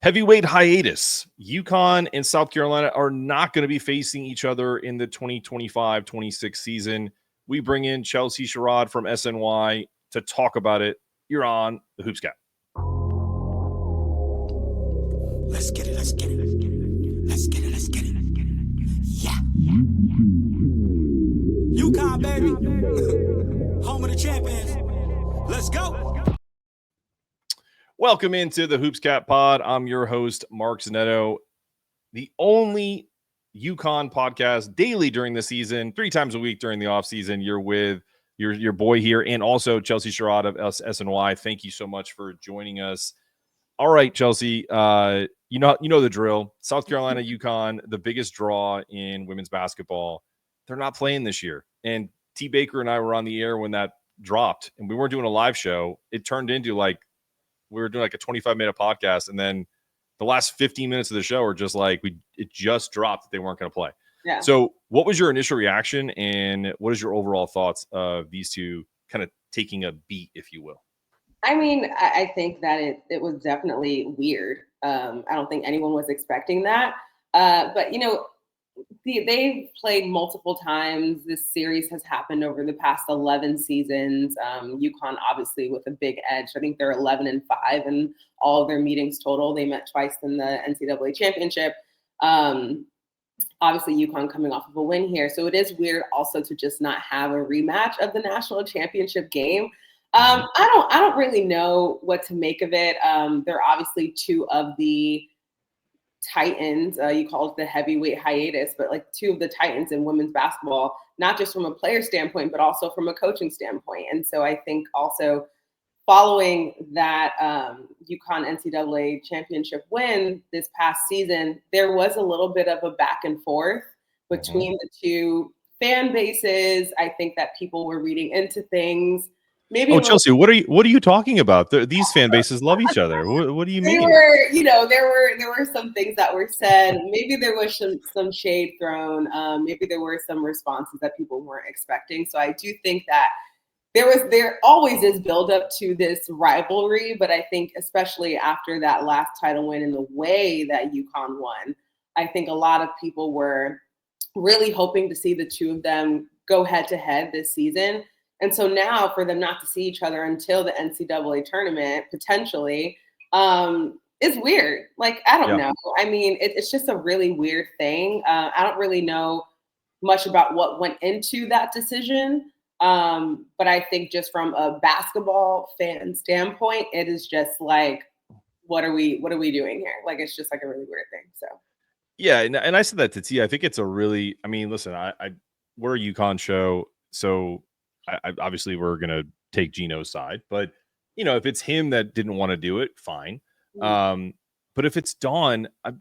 Heavyweight hiatus. UConn and South Carolina are not going to be facing each other in the 2025-26 season. We bring in Chelsea Sherrod from SNY to talk about it. You're on the Hoops Cap. Let's get it. Let's get it. Let's get it. Let's get it. Yeah. UConn, baby. Home of the champions. Let's go. Welcome into the Hoops Cap Pod. I'm your host, Mark Zanetto, the only UConn podcast daily during the season, 3 times a week during the offseason. You're with your boy here and also Chelsea Sherrod of SNY. Thank you so much for joining us. All right, Chelsea, you know the drill. South Carolina, UConn, the biggest draw in women's basketball. They're not playing this year. And T. Baker and I were on the air when that dropped, and we weren't doing a live show. It turned into we were doing like a 25-minute podcast, and then the last 15 minutes of the show are just like it just dropped that they weren't going to play. Yeah. So what was your initial reaction, and what is your overall thoughts of these two kind of taking a beat, if you will? I mean, I think that it was definitely weird. I don't think anyone was expecting that. But, they've played multiple times. This series has happened over the past 11 seasons. UConn, obviously, with a big edge. I think they're 11-5 in all of their meetings total. They met twice in the NCAA championship. Obviously, UConn coming off of a win here. So it is weird also to just not have a rematch of the national championship game. I don't really know what to make of it. They're obviously two of the titans. You call it the heavyweight hiatus, but like two of the titans in women's basketball, not just from a player standpoint, but also from a coaching standpoint. And so I think also following that UConn NCAA championship win this past season, there was a little bit of a back and forth between the two fan bases. I think that people were reading into things. Maybe Chelsea, what are you talking about? These fan bases love each other. What do you mean? There were some things that were said. Maybe there was some shade thrown. Maybe there were some responses that people weren't expecting. So I do think that there always is buildup to this rivalry, but I think especially after that last title win and the way that UConn won, I think a lot of people were really hoping to see the two of them go head to head this season. And so now for them not to see each other until the NCAA tournament, potentially, is weird. Like, I don't know. I mean, it's just a really weird thing. I don't really know much about what went into that decision. But I think just from a basketball fan standpoint, it is just like, what are we doing here? Like, it's just like a really weird thing. So. Yeah. And I said that to T. I think it's listen, we're a UConn show. So I obviously we're going to take Gino's side, but if it's him that didn't want to do it, fine. But if it's Dawn, I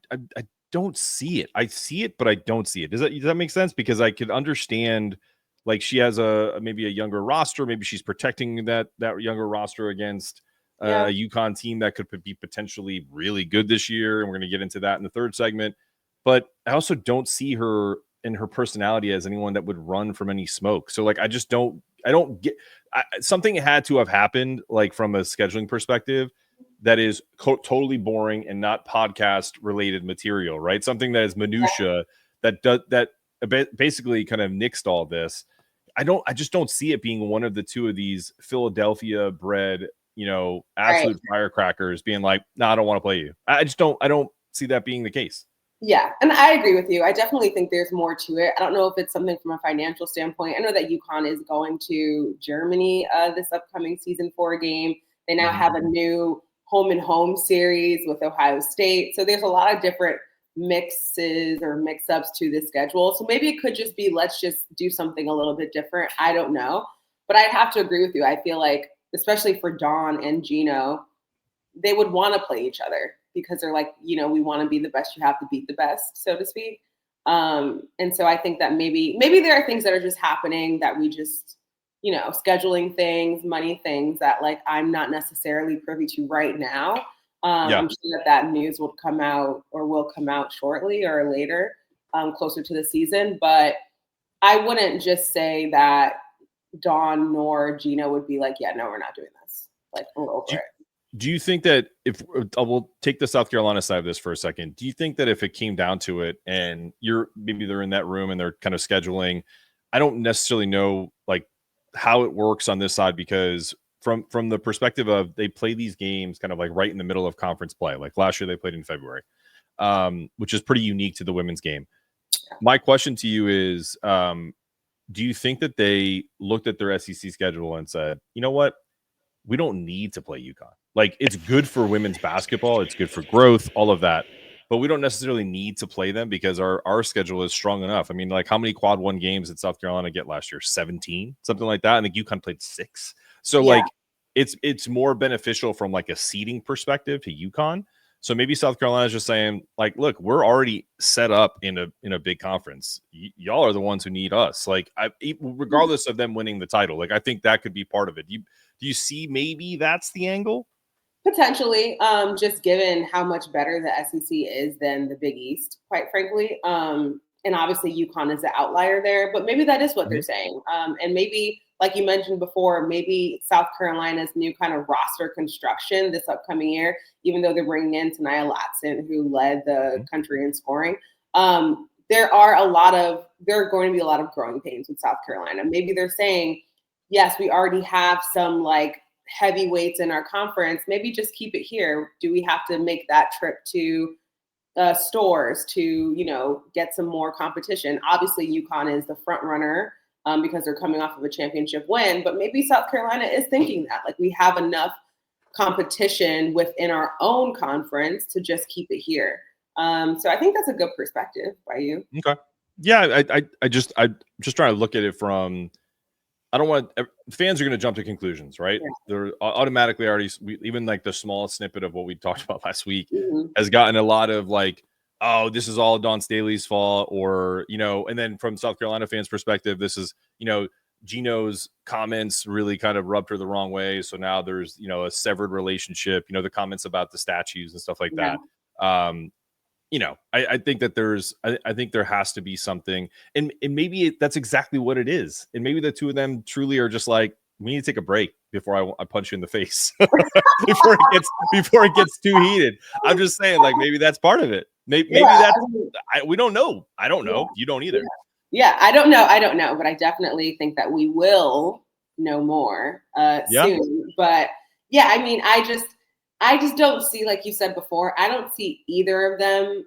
don't see it. I see it, but I don't see it. Does that make sense? Because I could understand, like, she has maybe a younger roster. Maybe she's protecting that younger roster against a UConn team that could be potentially really good this year. And we're going to get into that in the third segment. But I also don't see her in her personality as anyone that would run from any smoke. So like, I don't get something had to have happened, like from a scheduling perspective, that is totally boring and not podcast related material, right? Something that is minutia that basically kind of nixed all this. I just don't see it being one of the two of these Philadelphia bred, absolute firecrackers being like, no, I don't want to play you. I don't see that being the case. Yeah, and I agree with you. I definitely think there's more to it. I don't know if it's something from a financial standpoint. I know that UConn is going to Germany this upcoming season for a game. They now have a new home and home series with Ohio State. So there's a lot of different mixes or mix-ups to the schedule. So maybe it could just be, let's just do something a little bit different. I don't know. But I'd have to agree with you. I feel like, especially for Dawn and Gino, they would want to play each other, because they're like, we want to be the best. You have to beat the best, so to speak. And so I think that maybe there are things that are just happening that we just, scheduling things, money things that like I'm not necessarily privy to right now. I'm sure that news will come out shortly or later, closer to the season. But I wouldn't just say that Dawn nor Gino would be like, yeah, no, we're not doing this. Like, we're over it. Do you think that if we'll take the South Carolina side of this for a second, do you think that if it came down to it and maybe they're in that room and they're kind of scheduling, I don't necessarily know like how it works on this side, because from the perspective of they play these games kind of like right in the middle of conference play. Like last year they played in February, which is pretty unique to the women's game. My question to you is, do you think that they looked at their SEC schedule and said, you know what, we don't need to play UConn? Like, it's good for women's basketball, it's good for growth, all of that, but we don't necessarily need to play them because our schedule is strong enough. I mean, like, how many quad one games did South Carolina get last year? 17, something like that. I think UConn played 6. So like it's more beneficial from like a seeding perspective to UConn. So maybe South Carolina is just saying, like, look, we're already set up in a big conference. Y'all are the ones who need us. Like, regardless of them winning the title, like, I think that could be part of it. Do you see maybe that's the angle? Potentially, just given how much better the SEC is than the Big East, quite frankly. And obviously UConn is the outlier there, but maybe that is what they're saying. And maybe, like you mentioned before, maybe South Carolina's new kind of roster construction this upcoming year, even though they're bringing in Tanaya Latson, who led the country in scoring, there are going to be a lot of growing pains with South Carolina. Maybe they're saying, yes, we already have some like heavyweights in our conference. Maybe just keep it here. Do we have to make that trip to stores to, get some more competition? Obviously, UConn is the front runner because they're coming off of a championship win, but maybe South Carolina is thinking that, like, we have enough competition within our own conference to just keep it here. So I think that's a good perspective by you. Okay. Yeah, I'm just trying to look at it from, I don't want fans are going to jump to conclusions, right? Yeah. They're automatically already, even like the smallest snippet of what we talked about last week has gotten a lot of like, oh, this is all Dawn Staley's fault, or, and then from South Carolina fans' perspective, this is, Gino's comments really kind of rubbed her the wrong way. So now there's, a severed relationship, the comments about the statues and stuff like that. I think that I think there has to be something, and maybe that's exactly what it is. And maybe the two of them truly are just like, we need to take a break before I punch you in the face before it gets too heated. I'm just saying, like, maybe that's part of it. Maybe we don't know. I don't know. You don't either. Yeah, I don't know, but I definitely think that we will know more soon. But yeah, I mean, I just don't see, like you said before, I don't see either of them,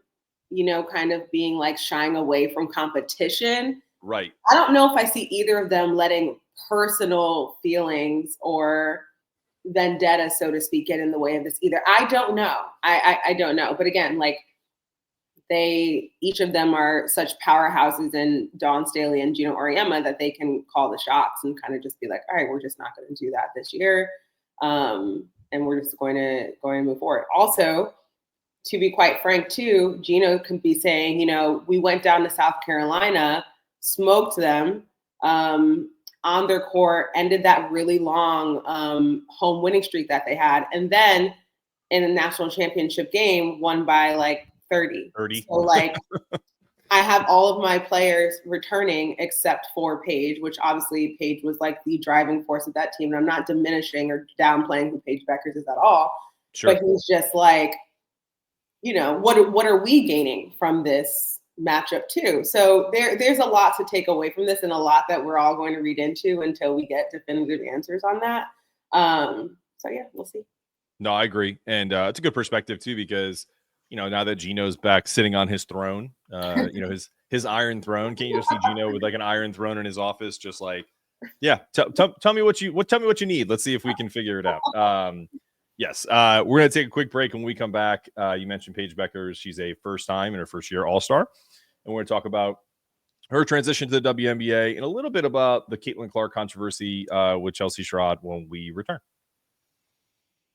kind of being like shying away from competition. Right. I don't know if I see either of them letting personal feelings or vendetta, so to speak, get in the way of this either. I don't know. I don't know. But again, like, each of them are such powerhouses in Dawn Staley and Gino Auriemma that they can call the shots and kind of just be like, all right, we're just not going to do that this year. And we're just going to move forward. Also, to be quite frank too, Gino can be saying, we went down to South Carolina, smoked them on their court, ended that really long home winning streak that they had. And then in a national championship game, won by like 30. So like, I have all of my players returning except for Paige, which obviously Paige was like the driving force of that team. And I'm not diminishing or downplaying who Paige Beckers is at all. Sure. But he's just like, what are we gaining from this matchup too? So there's a lot to take away from this and a lot that we're all going to read into until we get definitive answers on that. So yeah, we'll see. No, I agree. And it's a good perspective too, because now that Gino's back sitting on his throne, his iron throne. Can't you just see Gino with like an iron throne in his office, just like, yeah, tell me what you need. Let's see if we can figure it out. Yes, we're gonna take a quick break. When we come back, you mentioned Paige Beckers. She's a first year All-Star, and we're gonna talk about her transition to the WNBA and a little bit about the Caitlin Clark controversy with Chelsea Sherrod when we return.